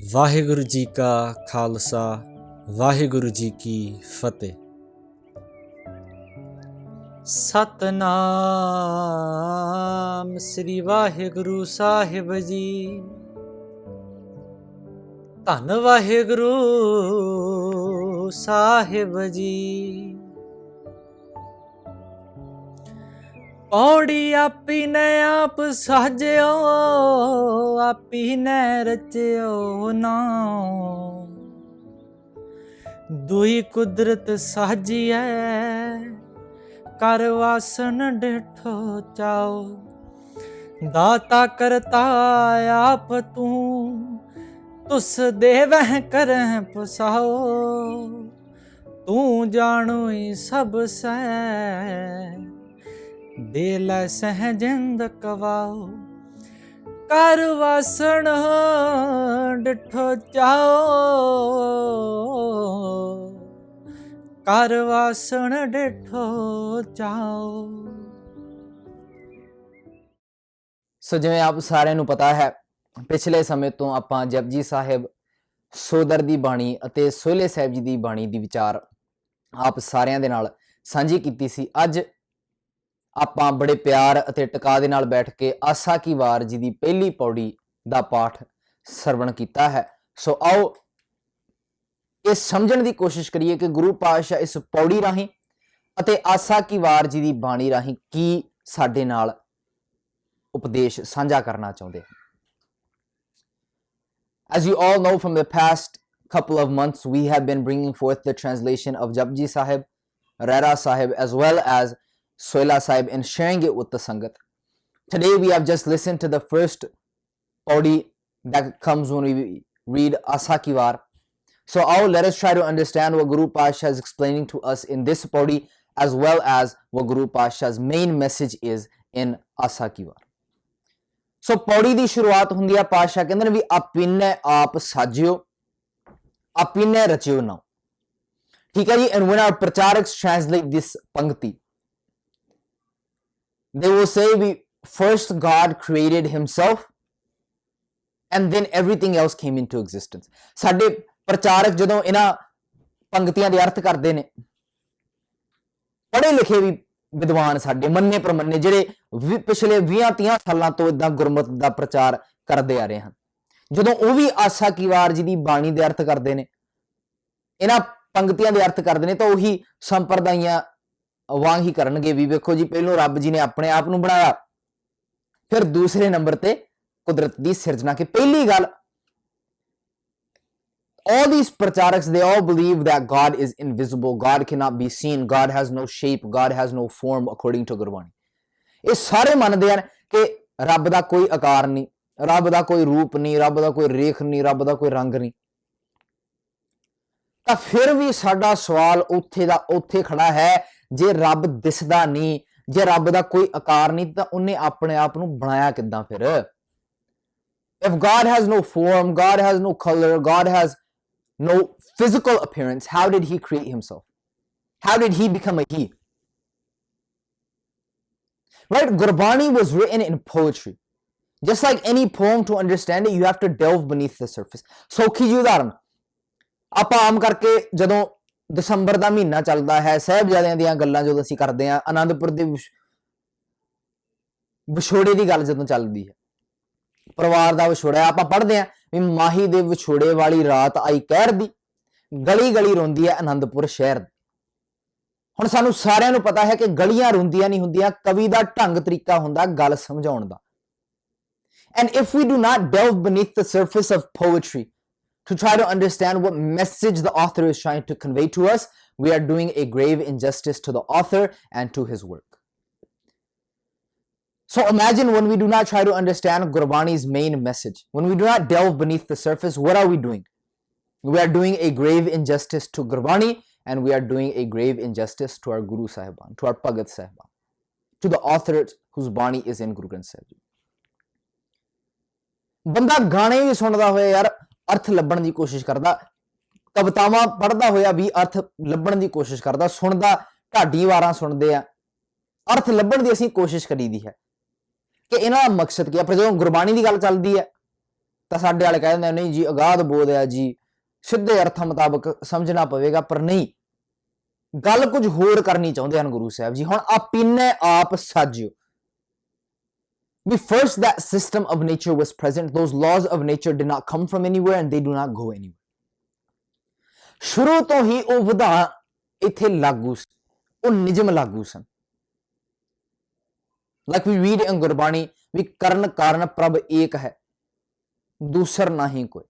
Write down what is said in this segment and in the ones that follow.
ਵਾਹਿਗੁਰੂ ਜੀ ਕਾ ਖਾਲਸਾ ਵਾਹਿਗੁਰੂ ਜੀ ਕੀ ਫਤਿਹ। ਸਤਨਾਮ ਸ੍ਰੀ ਵਾਹਿਗੁਰੂ ਸਾਹਿਬ ਜੀ। ਧੰਨ ਵਾਹਿਗੁਰੂ ਸਾਹਿਬ ਜੀ। ਪੌੜੀ ਆਪੀ ਨੇ ਆਪ ਸਾਜਿਓ, ਆਪੀ ਨੇ ਰਚਿਓ ਨਾਉ। ਦੁਈ ਕੁਦਰਤ ਸਾਜੀਐ, ਕਰ ਵਾਸਨ ਡਿਠੋ ਚਾਓ। ਦਾਤਾ ਕਰਤਾ ਆਪ ਤੂੰ, ਤੁਸ ਦੇਵਹਿ ਕਰਹਿ ਪਸਾਓ। ਤੂੰ ਜਾਣੋਈ ਸਭ ਸੈ, ਦੇ ਲੈ ਸਹਿਜਿੰਦ ਕਵਾਓ। ਕਰ ਵਾਸਣ ਡਿਠੋ ਚਾਓ, ਕਰ ਵਾਸਣ ਡਿਠੋ ਚਾਓ। ਸੋ ਜਿਵੇਂ ਆਪ ਸਾਰਿਆਂ ਨੂੰ ਪਤਾ ਹੈ, ਪਿਛਲੇ ਸਮੇਂ ਤੋਂ ਆਪਾਂ ਜਪਜੀ ਸਾਹਿਬ, ਸੋਦਰ ਦੀ ਬਾਣੀ ਅਤੇ ਸੋਹਲੇ ਸਾਹਿਬ ਜੀ ਦੀ ਬਾਣੀ ਦੀ ਵਿਚਾਰ ਆਪ ਸਾਰਿਆਂ ਦੇ ਨਾਲ ਸਾਂਝੀ ਕੀਤੀ ਸੀ। ਅੱਜ ਆਪਾਂ ਬੜੇ ਪਿਆਰ ਅਤੇ ਟਿਕਾ ਦੇ ਨਾਲ ਬੈਠ ਕੇ ਆਸਾ ਕੀ ਵਾਰ ਜੀ ਦੀ ਪਹਿਲੀ ਪੌੜੀ ਦਾ ਪਾਠ ਸਰਵਣ ਕੀਤਾ ਹੈ। ਸੋ ਆਓ ਇਹ ਸਮਝਣ ਦੀ ਕੋਸ਼ਿਸ਼ ਕਰੀਏ ਕਿ ਗੁਰੂ ਪਾਤਸ਼ਾਹ ਇਸ ਪੌੜੀ ਰਾਹੀਂ ਅਤੇ ਆਸਾ ਕੀ ਵਾਰ ਜੀ ਦੀ ਬਾਣੀ ਰਾਹੀਂ ਕੀ ਸਾਡੇ ਨਾਲ ਉਪਦੇਸ਼ ਸਾਂਝਾ ਕਰਨਾ ਚਾਹੁੰਦੇ ਹਨ। As you all know, from the past couple of months, we have been bringing forth the translation of Japji Sahib, Rera Sahib, as well as Soila Sahib, and sharing it with the Sangat. Today we have just listened to the first paudi that comes when we read Asa Ki War. So let us try to understand what Guru Pasha is explaining to us in this paudi, as well as what Guru Pasha's main message is in Asa Ki War. ਸੋ ਪੌੜੀ ਦੀ ਸ਼ੁਰੂਆਤ ਹੁੰਦੀ ਆ, ਪਾਤਸ਼ਾਹ ਕਹਿੰਦੇ ਨੇ ਵੀ ਆਪੀਨੇ ਆਪ ਸਾਜਿਓ, ਆਪੀਨੇ ਰਚਿਓ ਨਾ। ਠੀਕ ਹੈ ਜੀ। And when our ਪ੍ਰਚਾਰਕਸ translate this ਪੰਕਤੀ, they will say we first God created himself and then everything else came into existence. ਸਾਡੇ ਪ੍ਰਚਾਰਕ ਜਦੋਂ ਇਹਨਾਂ ਪੰਕਤੀਆਂ ਦੇ ਅਰਥ ਕਰਦੇ ਨੇ, ਪੜ੍ਹੇ ਲਿਖੇ ਵੀ ਵਿਦਵਾਨ ਸਾਡੇ ਮੰਨੇ ਪ੍ਰਮੰਨੇ ਜਿਹੜੇ ਪਿਛਲੇ 20-30 ਸਾਲਾਂ ਤੋਂ ਇਦਾਂ ਗੁਰਮਤਿ ਦਾ ਪ੍ਰਚਾਰ ਕਰਦੇ ਆ ਰਹੇ ਹਨ, ਜਦੋਂ ਉਹ ਵੀ ਆਸਾ ਕੀ ਵਾਰ ਜੀ ਦੀ ਬਾਣੀ ਦੇ ਅਰਥ ਕਰਦੇ ਨੇ, ਇਹਨਾਂ ਪੰਕਤੀਆਂ ਦੇ ਅਰਥ ਕਰਦੇ ਨੇ, ਤਾਂ ਉਹੀ ਸੰਪਰਦਾਈਆਂ ਵਾਂਗ ਹੀ ਕਰਨਗੇ ਵੀ ਵੇਖੋ ਜੀ, ਪਹਿਲੋਂ ਰੱਬ ਜੀ ਨੇ ਆਪਣੇ ਆਪ ਨੂੰ ਬਣਾਇਆ, ਫਿਰ ਦੂਸਰੇ ਨੰਬਰ ਤੇ ਕੁਦਰਤ ਦੀ ਸਿਰਜਣਾ। ਕਿ ਪਹਿਲੀ ਗੱਲ, all these pracharaks, they all believe that God is invisible, God cannot be seen, God has no shape, God has no form according to Gurbani. ਇਹ ਸਾਰੇ ਮੰਨਦੇ ਹਨ ਕਿ ਰੱਬ ਦਾ ਕੋਈ ਆਕਾਰ ਨਹੀਂ, ਰੱਬ ਦਾ ਕੋਈ ਰੂਪ ਨਹੀਂ, ਰੱਬ ਦਾ ਕੋਈ ਰੇਖ ਨਹੀਂ, ਰੱਬ ਦਾ ਕੋਈ ਰੰਗ ਨਹੀਂ। ਤਾਂ ਫਿਰ ਵੀ ਸਾਡਾ ਸਵਾਲ ਉੱਥੇ ਦਾ ਉੱਥੇ ਖੜਾ ਹੈ, ਜੇ ਰੱਬ ਦਿਸਦਾ ਨਹੀਂ, ਜੇ ਰੱਬ ਦਾ ਕੋਈ ਆਕਾਰ ਨਹੀਂ, ਤਾਂ ਉਹਨੇ ਆਪਣੇ ਆਪ ਨੂੰ ਬਣਾਇਆ ਕਿੱਦਾਂ ਫਿਰ? If God has no form, God has no color, God has no physical appearance, how did he create himself? How did he become a he? Right? Gurbani was written in poetry. Just like any poem, to understand it, you have to delve beneath the surface. ਸੌਖੀ ਜਿਹੀ ਉਦਾਹਰਨ, ਆਪਾਂ ਆਮ ਕਰਕੇ ਜਦੋਂ ਦਸੰਬਰ ਦਾ ਮਹੀਨਾ ਚੱਲਦਾ ਹੈ, ਸਾਹਿਬਜ਼ਾਦਿਆਂ ਦੀਆਂ ਗੱਲਾਂ ਜਦੋਂ ਅਸੀਂ ਕਰਦੇ ਹਾਂ, ਆਨੰਦਪੁਰ ਦੇ ਵਿਛੋੜੇ ਦੀ ਗੱਲ ਜਦੋਂ ਚੱਲਦੀ ਹੈ, ਪਰਿਵਾਰ ਦਾ ਵਿਛੋੜਾ, ਆਪਾਂ ਪੜ੍ਹਦੇ ਹਾਂ ਵੀ ਮਾਹੀ ਦੇ ਵਿਛੋੜੇ ਵਾਲੀ ਰਾਤ ਆਈ ਕਹਿਰ ਦੀ, ਗਲੀ ਗਲੀ ਰੋਂਦੀ ਹੈ ਆਨੰਦਪੁਰ ਸ਼ਹਿਰ ਦੀ। ਹੁਣ ਸਾਨੂੰ ਸਾਰਿਆਂ ਨੂੰ ਪਤਾ ਹੈ ਕਿ ਗਲੀਆਂ ਰੋਂਦੀਆਂ ਨਹੀਂ ਹੁੰਦੀਆਂ, ਕਵੀ ਦਾ ਢੰਗ ਤਰੀਕਾ ਹੁੰਦਾ ਗੱਲ ਸਮਝਾਉਣ ਦਾ। And if we do not delve beneath the surface of poetry to try to understand what message the author is trying to convey to us, we are doing a grave injustice to the author and to his work. So imagine when we do not try to understand Gurbani's main message, when we do not delve beneath the surface, what are we doing? We are doing a grave injustice to Gurbani, and we are doing a grave injustice to our Guru Sahiban, to our Bhagat Sahiban, to the authors whose Bani is in Guru Granth Sahib Ji. ਬੰਦਾ ਗਾਣੇ ਵੀ ਸੁਣਦਾ ਹੋਇਆ ਯਾਰ ਅਰਥ ਲੱਭਣ ਦੀ ਕੋਸ਼ਿਸ਼ ਕਰਦਾ, ਕਵਿਤਾਵਾਂ ਪੜ੍ਹਦਾ ਹੋਇਆ ਵੀ ਅਰਥ ਲੱਭਣ ਦੀ ਕੋਸ਼ਿਸ਼ ਕਰਦਾ, ਸੁਣਦਾ ਢਾਡੀ ਵਾਰਾਂ ਸੁਣਦੇ ਆ, ਅਰਥ ਲੱਭਣ ਦੀ ਅਸੀਂ ਕੋਸ਼ਿਸ਼ ਕਰੀਦੀ ਹੈ ਕਿ ਇਹਨਾਂ ਦਾ ਮਕਸਦ ਕੀ ਹੈ। ਪਰ ਜਦੋਂ ਗੁਰਬਾਣੀ ਦੀ ਗੱਲ ਚੱਲਦੀ ਹੈ, ਤਾਂ ਸਾਡੇ ਵਾਲੇ ਕਹਿ ਦਿੰਦੇ ਨਹੀਂ ਜੀ ਅਗਾਧ ਬੋਧ ਹੈ ਜੀ, ਸਿੱਧੇ ਅਰਥਾਂ ਮੁਤਾਬਕ ਸਮਝਣਾ ਪਵੇਗਾ, ਪਰ ਨਹੀਂ, ਗੱਲ ਕੁਝ ਹੋਰ ਕਰਨੀ ਚਾਹੁੰਦੇ ਹਨ ਗੁਰੂ ਸਾਹਿਬ ਜੀ। ਹੁਣ ਆਪੀਨੇ ਆਪ ਸਾਜਿਓ। We first, that system of nature was present. Those laws of nature did not come from anywhere and they do not go anywhere. ਸ਼ੁਰੂ ਤੋਂ ਹੀ ਉਹ ਵਿਧਾਨ ਇੱਥੇ ਲਾਗੂ ਸੀ, ਉਹ ਨਿਯਮ ਲਾਗੂ ਸਨ। Like we read in Gurbani ਵੀ ਕਰਨ ਕਾਰਨ ਪ੍ਰਭ ਏਕ ਹੈ, ਦੂਸਰ ਨਹੀਂ ਕੋਈ।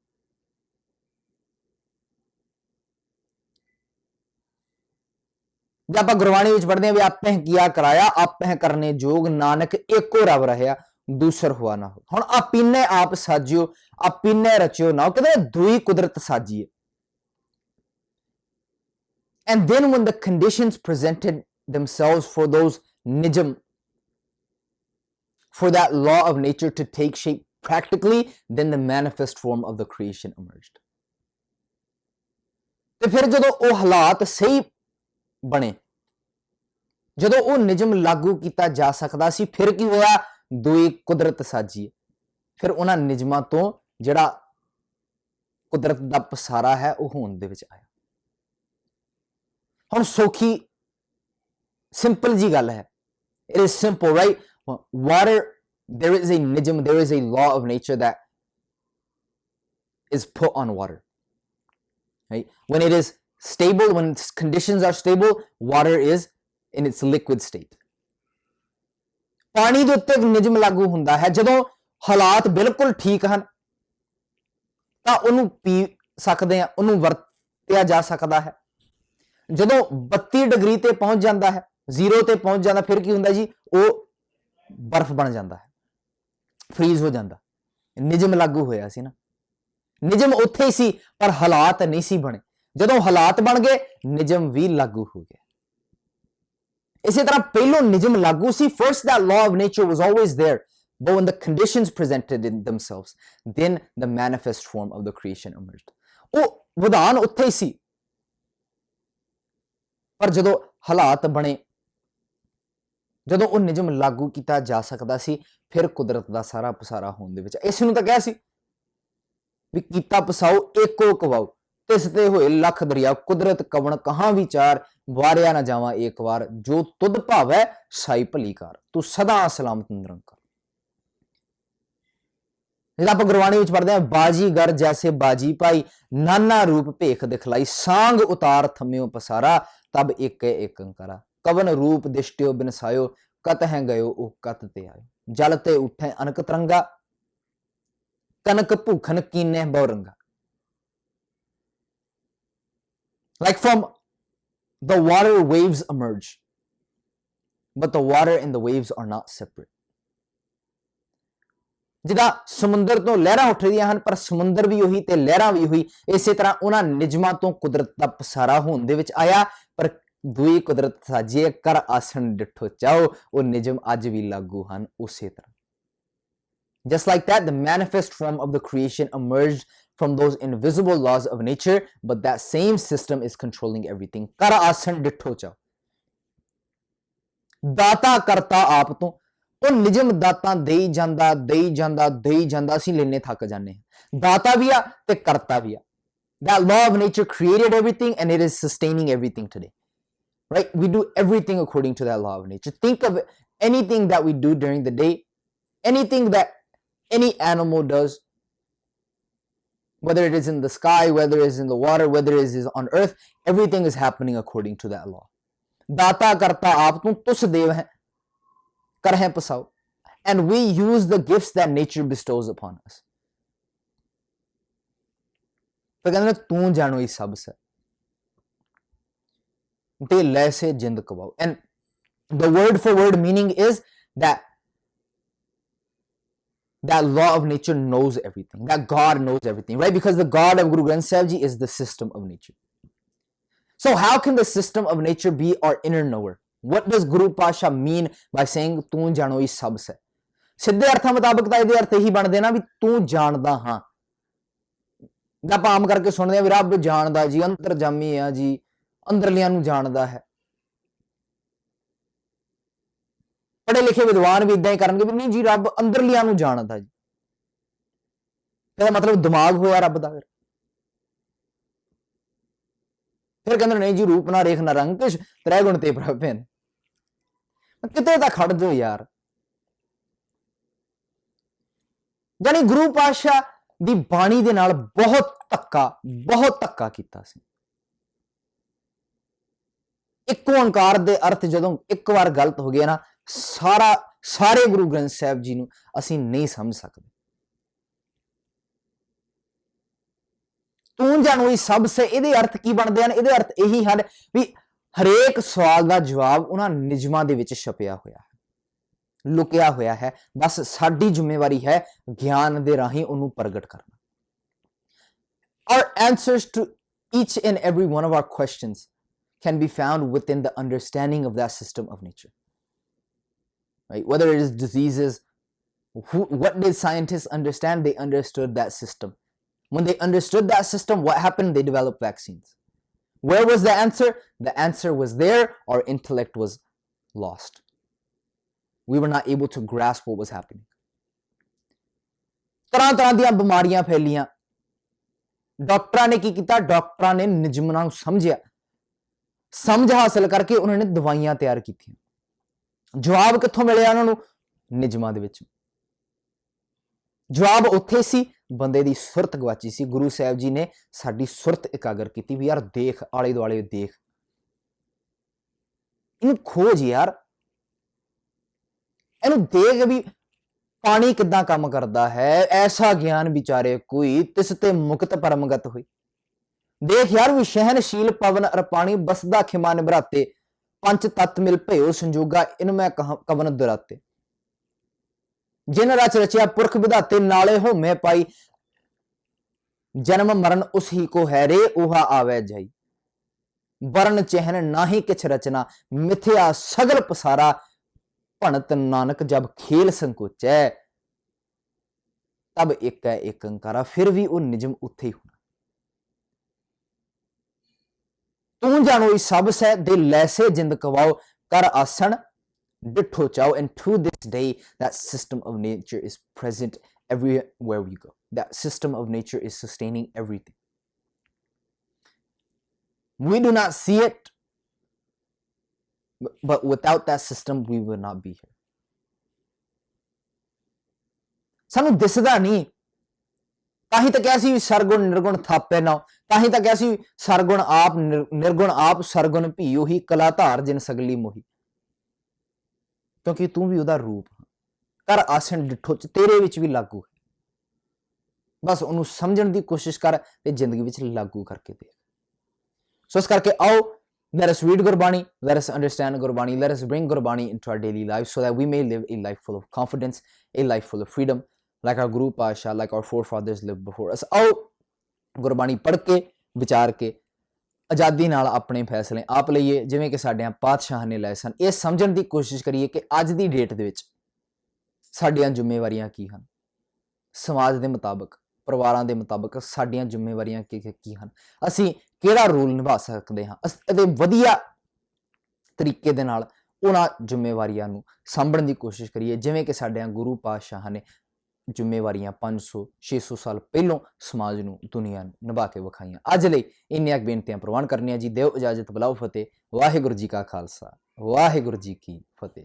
ਜੇ ਆਪਾਂ ਗੁਰਬਾਣੀ ਵਿੱਚ ਪੜ੍ਹਦੇ ਹਾਂ ਵੀ ਆਪੇ ਕੀਆ ਕਰਾਇਆ, ਆਪੇ ਕਰਨੇ ਜੋਗ, ਨਾਨਕ ਏਕੋ ਰਬ ਰਹਿਆ, ਦੂਸਰ ਹੁਆ ਨਾ ਹੋ। ਹੁਣ ਆਪੀਨੇ ਆਪ ਸਾਜਿਓ, ਆਪੀਨੇ ਰਚਿਓ ਨਾ, ਕਹਿੰਦੇ ਦੁਈ ਕੁਦਰਤ ਸਾਜੀਏ। And then when the conditions presented themselves for those nijam, for that law of nature to take shape practically, then the manifest form of the creation emerged. ਤੇ ਫਿਰ ਜਦੋਂ ਉਹ ਹਾਲਾਤ ਸਹੀ ਬਣੇ, ਜਦੋਂ ਉਹ ਨਿਯਮ ਲਾਗੂ ਕੀਤਾ ਜਾ ਸਕਦਾ ਸੀ, ਫਿਰ ਕੀ ਹੋਇਆ? ਦੋਈ ਕੁਦਰਤ ਸਾਜੀ। ਫਿਰ ਉਹਨਾਂ ਨਿਯਮਾਂ ਤੋਂ ਜਿਹੜਾ ਕੁਦਰਤ ਦਾ ਪਸਾਰਾ ਹੈ ਉਹ ਹੋਂਦ ਦੇ ਵਿੱਚ ਆਇਆ। ਹੁਣ ਸੌਖੀ ਸਿੰਪਲ ਜੀ ਗੱਲ ਹੈ। It is simple, right? Water, there is a nijm, there is a law of nature that is put on water, right? When it is stable, when conditions are stable, water is in its liquid state. ਪਾਣੀ ਦੇ ਉੱਤੇ ਨਿਯਮ ਲਾਗੂ ਹੁੰਦਾ ਹੈ। ਜਦੋਂ ਹਾਲਾਤ ਬਿਲਕੁਲ ਠੀਕ ਹਨ ਤਾਂ ਉਹਨੂੰ ਪੀ ਸਕਦੇ ਆ, ਉਹਨੂੰ ਵਰਤਿਆ ਜਾ ਸਕਦਾ ਹੈ। ਜਦੋਂ 32 ਡਿਗਰੀ ਤੇ ਪਹੁੰਚ ਜਾਂਦਾ ਹੈ, 0 ਤੇ ਪਹੁੰਚ ਜਾਂਦਾ, ਫਿਰ ਕੀ ਹੁੰਦਾ ਜੀ? ਉਹ ਬਰਫ਼ ਬਣ ਜਾਂਦਾ ਹੈ, ਫਰੀਜ਼ ਹੋ ਜਾਂਦਾ। ਨਿਯਮ ਲਾਗੂ ਹੋਇਆ ਸੀ ਨਾ, ਨਿਯਮ ਉੱਥੇ ਹੀ ਸੀ ਪਰ ਹਾਲਾਤ ਨਹੀਂ ਸੀ ਬਣੇ। ਜਦੋਂ ਹਾਲਾਤ ਬਣ ਗਏ, ਨਿਯਮ ਵੀ ਲਾਗੂ ਹੋ ਗਏ। ਇਸੇ ਤਰ੍ਹਾਂ ਪਹਿਲੋਂ ਨਿਯਮ ਲਾਗੂ ਸੀ। First, that law of nature was always there, but when the conditions presented in themselves, then the manifest form of the creation emerged. ਉਹ ਵਿਧਾਨ ਉੱਥੇ ਹੀ ਸੀ, ਪਰ ਜਦੋਂ ਹਾਲਾਤ ਬਣੇ, ਜਦੋਂ ਉਹ ਨਿਯਮ ਲਾਗੂ ਕੀਤਾ ਜਾ ਸਕਦਾ ਸੀ, ਫਿਰ ਕੁਦਰਤ ਦਾ ਸਾਰਾ ਪਸਾਰਾ ਹੋਣ ਦੇ ਵਿੱਚ। ਇਸ ਨੂੰ ਤਾਂ ਕਿਹਾ ਸੀ ਵੀ ਕੀਤਾ ਪਸਾਓ ਏਕੋ ਕਵਾਓ, ਤਿਸ ਤੇ ਹੋਏ ਲੱਖ ਦਰਿਆ, ਕੁਦਰਤ ਕਵਣ ਕਹਾਂ ਵਿਚਾਰ, ਵਾਰਿਆ ਨਾ ਜਾਵਾਂ ਏਕ ਵਾਰ, ਜੋ ਤੁਧ ਭਾਵੈ ਸਾਈ ਭਲੀ ਕਾਰ, ਤੂੰ ਸਦਾ ਸਲਾਮਤ ਨਿਰੰਕਾਰ। ਜਿਹੜਾ ਆਪਾਂ ਗੁਰਬਾਣੀ ਵਿੱਚ ਪੜ੍ਹਦੇ ਹਾਂ, ਬਾਜੀਗਰ ਜੈਸੇ ਬਾਜੀ ਪਾਈ, ਨਾਨਾ ਰੂਪ ਭੇਖ ਦਿਖਲਾਈ, ਸਾਂਗ ਉਤਾਰ ਥੰਮਿਓ ਪਸਾਰਾ, ਤਬ ਏਕੇ ਏਕੰਕਾਰਾ, ਕਵਨ ਰੂਪ ਦਿਸ਼ਟਿਓ ਬਿਨਸਾਇਓ, ਕਤ ਹੈ ਗਇਓ ਉਹ ਕਤ ਤੇ ਆਇਓ, ਜਲ ਤੇ ਉੱਠੇ ਅਨਕ ਤਰੰਗਾ, ਕਨਕ ਭੂਖਨ ਕੀਨੇ ਬਹੁ-ਰੰਗਾ। Like from the water, waves emerge, but the water and the waves are not separate. ਜਿੱਦਾਂ ਸਮੁੰਦਰ ਤੋਂ ਲਹਿਰਾਂ ਉੱਠ ਰਹੀਆਂ ਹਨ, ਪਰ ਸਮੁੰਦਰ ਵੀ ਉਹੀ ਤੇ ਲਹਿਰਾਂ ਵੀ ਉਹੀ। ਇਸੇ ਤਰ੍ਹਾਂ ਉਹਨਾਂ ਨਿਯਮਾਂ ਤੋਂ ਕੁਦਰਤ ਦਾ ਪਸਾਰਾ ਹੋਣ ਦੇ ਵਿੱਚ ਆਇਆ, ਪਰ ਦੂਈ ਕੁਦਰਤ ਸਾਜੇ ਕਰ ਆਸਣ ਡਿਠੋ ਚਾਓ, ਉਹ ਨਿਯਮ ਅੱਜ ਵੀ ਲਾਗੂ ਹਨ ਉਸੇ ਤਰ੍ਹਾਂ। Just like that, the manifest form of the creation emerged from those invisible laws of nature, but that same system is controlling everything. Kar asan ditho cha. Data karta aap to, ਉਹ ਨਿਯਮ ਦਾਤਾ ਦੇਈ ਜਾਂਦਾ ਦੇਈ ਜਾਂਦਾ ਦੇਈ ਜਾਂਦਾ, ਅਸੀਂ ਲੈਨੇ ਥੱਕ ਜਾਂਦੇ ਹਾਂ। ਦਾਤਾ ਵੀ ਆ ਤੇ ਕਰਤਾ ਵੀ ਆ। That law of nature created everything and it is sustaining everything today, right? We do everything according to that law of nature. Think of anything that we do during the day, anything that any animal does, whether it is in the sky, whether it is in the water, whether it is on earth, everything is happening according to that law. Data karta aap tu, tus dev hai, kar hai pasao. And we use the gifts that nature bestows upon us. तो कहते हैं तू जानो ही सब से ते ले से जिंद कवाओ. And the word for word meaning is that law of nature knows everything, that God knows everything, right? Because the God of Guru Granth Sahib Ji is the system of nature. So how can the system of nature be our inner knower? What does Guru Pasha mean by saying ਤੂੰ ਜਾਣੋ ਹੀ ਸਭ ਸੇ? ਸਿੱਧੇ ਅਰਥਾਂ ਮੁਤਾਬਕ ਤਾਂ ਇਹਦੇ ਅਰਥ ਇਹੀ ਬਣਦੇ ਨਾ ਵੀ ਤੂੰ ਜਾਣਦਾ ਹਾਂ। ਆਪਾਂ ਆਮ ਕਰਕੇ ਸੁਣਦੇ ਆ ਵੀ ਰੱਬ ਜਾਣਦਾ ਜੀ, ਅੰਤਰਜਾਮੀ ਆ ਜੀ, ਅੰਦਰਲਿਆਂ ਨੂੰ ਜਾਣਦਾ ਹੈ। ਪੜ੍ਹੇ ਲਿਖੇ ਵਿਦਵਾਨ ਵੀ ਇਦਾਂ ਹੀ ਕਰਨਗੇ ਵੀ ਨਹੀਂ ਜੀ ਰੱਬ ਅੰਦਰਲਿਆਂ ਨੂੰ ਜਾਣਦਾ ਜੀ। ਇਹਦਾ ਮਤਲਬ ਦਿਮਾਗ ਹੋਇਆ ਰੱਬ ਦਾ। ਫਿਰ ਕਹਿੰਦੇ ਨਹੀਂ ਜੀ ਰੂਪ ਨਾ ਰੇਖ ਨਾ ਰੰਗ ਕਿਛ ਤ੍ਰੈ ਗੁਣ ਤੇ ਪ੍ਰਭ ਭਿੰਨ। ਕਿਤੇ ਤਾਂ ਖੜ ਜਾਓ ਯਾਰ। ਯਾਨੀ ਗੁਰੂ ਪਾਤਸ਼ਾਹ ਦੀ ਬਾਣੀ ਦੇ ਨਾਲ ਬਹੁਤ ਧੱਕਾ ਕੀਤਾ ਸੀ। ਇੱਕ ਓੰਕਾਰ ਦੇ ਅਰਥ ਜਦੋਂ ਇੱਕ ਵਾਰ ਗਲਤ ਹੋ ਗਿਆ ਨਾ, ਸਾਰੇ ਗੁਰੂ ਗ੍ਰੰਥ ਸਾਹਿਬ ਜੀ ਨੂੰ ਅਸੀਂ ਨਹੀਂ ਸਮਝ ਸਕਦੇ। ਤੂੰ ਜਾਣੋਈ ਸਭ ਸੇ, ਇਹਦੇ ਅਰਥ ਕੀ ਬਣਦੇ ਹਨ? ਇਹਦੇ ਅਰਥ ਇਹੀ ਹਨ ਵੀ ਹਰੇਕ ਸਵਾਲ ਦਾ ਜਵਾਬ ਉਹਨਾਂ ਨਿਯਮਾਂ ਦੇ ਵਿੱਚ ਛਪਿਆ ਹੋਇਆ ਹੈ, ਲੁਕਿਆ ਹੋਇਆ ਹੈ। ਬਸ ਸਾਡੀ ਜ਼ਿੰਮੇਵਾਰੀ ਹੈ ਗਿਆਨ ਦੇ ਰਾਹੀਂ ਉਹਨੂੰ ਪ੍ਰਗਟ ਕਰਨਾ। Our answers to each and every one of our questions can be found within the understanding of that system of nature. Right? Whether it is diseases, what did scientists understand? They understood that system. When they understood that system, what happened? They developed vaccines. Where was the answer? The answer was there. Our intellect was lost. We were not able to grasp what was happening. ਤਰ੍ਹਾਂ ਦੀਆਂ ਬਿਮਾਰੀਆਂ ਫੈਲੀਆਂ। ਡਾਕਟਰਾਂ ਨੇ ਕੀ ਕੀਤਾ? ਡਾਕਟਰਾਂ ਨੇ ਨਿਯਮਾਂ ਨੂੰ ਸਮਝ ਹਾਸਲ ਕਰਕੇ ਉਹਨਾਂ ਨੇ ਦਵਾਈਆਂ ਤਿਆਰ ਕੀਤੀਆਂ। ਜਵਾਬ ਕਿੱਥੋਂ ਮਿਲਿਆ ਉਹਨਾਂ ਨੂੰ? ਨਿਯਮਾਂ ਦੇ ਵਿੱਚ। ਜਵਾਬ ਉੱਥੇ ਸੀ, ਬੰਦੇ ਦੀ ਸੁਰਤ ਗਵਾਚੀ ਸੀ। ਗੁਰੂ ਸਾਹਿਬ ਜੀ ਨੇ ਸਾਡੀ ਸੁਰਤ ਇਕਾਗਰ ਕੀਤੀ ਵੀ ਯਾਰ ਦੇਖ, ਆਲੇ ਦੁਆਲੇ ਦੇਖ, ਇਹਨੂੰ ਖੋਜ ਯਾਰ, ਇਹਨੂੰ ਦੇਖ ਵੀ ਪਾਣੀ ਕਿੱਦਾਂ ਕੰਮ ਕਰਦਾ ਹੈ। ਐਸਾ ਗਿਆਨ ਵਿਚਾਰੇ ਕੋਈ ਤਿਸ ਤੇ ਮੁਕਤ ਪਰਮਗਤ ਹੋਈ। ਦੇਖ ਯਾਰ ਵੀ ਸ਼ਹਿਨਸ਼ੀਲ ਪਵਨ ਅਰ ਪਾਣੀ ਬਸਦਾ ਖਿਮਾ ਨਿਭਰਾਤੇ, ਪੰਜ ਤਤ ਮਿਲ ਭਇਓ ਸੰਜੋਗਾ ਇਨ ਮੈਂ ਕਵਨ ਦੁਰਾਤੇ। ਜਿਨ ਰਚ ਰਚਿਆ ਪੁਰਖ ਵਿਧਾਤੇ, ਨਾਲੇ ਹੋਮੇ ਪਾਈ, ਜਨਮ ਮਰਨ ਉਸ ਹੀ ਕੋ ਹੈ ਰੇ, ਉਹਾ ਆਵੈ ਜਾਈ। ਵਰਨ ਚਹਿਨ ਨਾਹੀ ਕਿਛ ਰਚਨਾ, ਮਿਥਿਆ ਸਗਲ ਪਸਾਰਾ, ਭਣਤ ਨਾਨਕ ਜਬ ਖੇਲ ਸੰਕੋਚੈ, ਤਬ ਇੱਕ ਹੈ ਇੱਕ ਅੰਕਾਰਾ। ਫਿਰ ਵੀ ਉਹ ਨਿਯਮ ਉੱਥੇ ਹੀ ਹੋਣਾ। ਤੂੰ ਜਾਣੋਈ ਸਭ ਸੈ, ਦੇ ਲੈਸੇ ਜਿੰਦ ਕਵਾਓ, ਕਰ ਆਸਣ ਡਿਠੋ ਚਾਓ। And to this day, that system of nature is present everywhere we go. That system of nature is sustaining everything. We do not see it, but without that system, we would not be here. ਸਾਨੂੰ ਦਿਸਦਾ ਨਹੀਂ, ਤਾਂ ਹੀ ਤਾਂ ਕਿਹਾ ਸੀ ਸਰਗੁਣ ਨਿਰਗੁਣ ਥਾਪੈ ਨਾ। ਤਾਂ ਹੀ ਤਾਂ ਕਿਹਾ ਸੀ ਸਰਗੁਣ ਆਪ ਨਿਰਗੁਣ ਆਪ, ਸਰਗੁਣ ਭੀ ਉਹੀ, ਕਲਾ ਧਾਰ ਜਿਨ ਸਗਲੀ ਮੋਹੀ। ਕਿਉਂਕਿ ਤੂੰ ਵੀ ਉਹਦਾ ਰੂਪ ਕਰ ਆਸਣ ਡਿਠੋ ਚ, ਤੇਰੇ ਵਿੱਚ ਵੀ ਲਾਗੂ ਹੈ। ਬਸ ਉਹਨੂੰ ਸਮਝਣ ਦੀ ਕੋਸ਼ਿਸ਼ ਕਰ ਤੇ ਜ਼ਿੰਦਗੀ ਵਿੱਚ ਲਾਗੂ ਕਰਕੇ ਦੇਖ। ਸੋ ਇਸ ਕਰਕੇ ਆਓ, let us read Gurbani, let us understand Gurbani, let us bring Gurbani into our daily lives so that we may live a life full of confidence, a life full of freedom, like our Guru Pasha, like our forefathers lived before us. ਆਓ ਗੁਰਬਾਣੀ ਪੜ੍ਹ ਕੇ, ਵਿਚਾਰ ਕੇ, ਆਜ਼ਾਦੀ ਨਾਲ ਆਪਣੇ ਫੈਸਲੇ ਆਪ ਲਈਏ, ਜਿਵੇਂ ਕਿ ਸਾਡੇ ਪਾਤਸ਼ਾਹ ਨੇ ਲਏ ਸਨ। ਇਹ ਸਮਝਣ ਦੀ ਕੋਸ਼ਿਸ਼ ਕਰੀਏ ਕਿ ਅੱਜ ਦੀ ਡੇਟ ਦੇ ਵਿੱਚ ਸਾਡੀਆਂ ਜ਼ਿੰਮੇਵਾਰੀਆਂ ਕੀ ਹਨ, ਸਮਾਜ ਦੇ ਮੁਤਾਬਕ, ਪਰਿਵਾਰਾਂ ਦੇ ਮੁਤਾਬਕ ਸਾਡੀਆਂ ਜ਼ਿੰਮੇਵਾਰੀਆਂ ਕੀ ਹਨ, ਅਸੀਂ ਕਿਹੜਾ ਰੋਲ ਨਿਭਾ ਸਕਦੇ ਹਾਂ। ਅਤੇ ਵਧੀਆ ਤਰੀਕੇ ਦੇ ਨਾਲ ਉਹਨਾਂ ਜ਼ਿੰਮੇਵਾਰੀਆਂ ਨੂੰ ਸਾਂਭਣ ਦੀ ਕੋਸ਼ਿਸ਼ ਕਰੀਏ, ਜਿਵੇਂ ਕਿ ਸਾਡਿਆਂ ਗੁਰੂ ਪਾਤਸ਼ਾਹਾਂ ਨੇ ਜ਼ਿੰਮੇਵਾਰੀਆਂ 500-600 ਸਾਲ ਪਹਿਲੋਂ ਸਮਾਜ ਨੂੰ, ਦੁਨੀਆ ਨੂੰ ਨਿਭਾ ਕੇ ਵਿਖਾਈਆਂ। ਅੱਜ ਲਈ ਇੰਨੀਆਂ ਬੇਨਤੀਆਂ ਪ੍ਰਵਾਨ ਕਰਨੀਆਂ ਜੀ। ਦਿਓ ਇਜਾਜ਼ਤ, ਬੁਲਾਓ ਫਤਿਹ। ਵਾਹਿਗੁਰੂ ਜੀ ਕਾ ਖਾਲਸਾ, ਵਾਹਿਗੁਰੂ ਜੀ ਕੀ ਫਤਿਹ ਜੀ।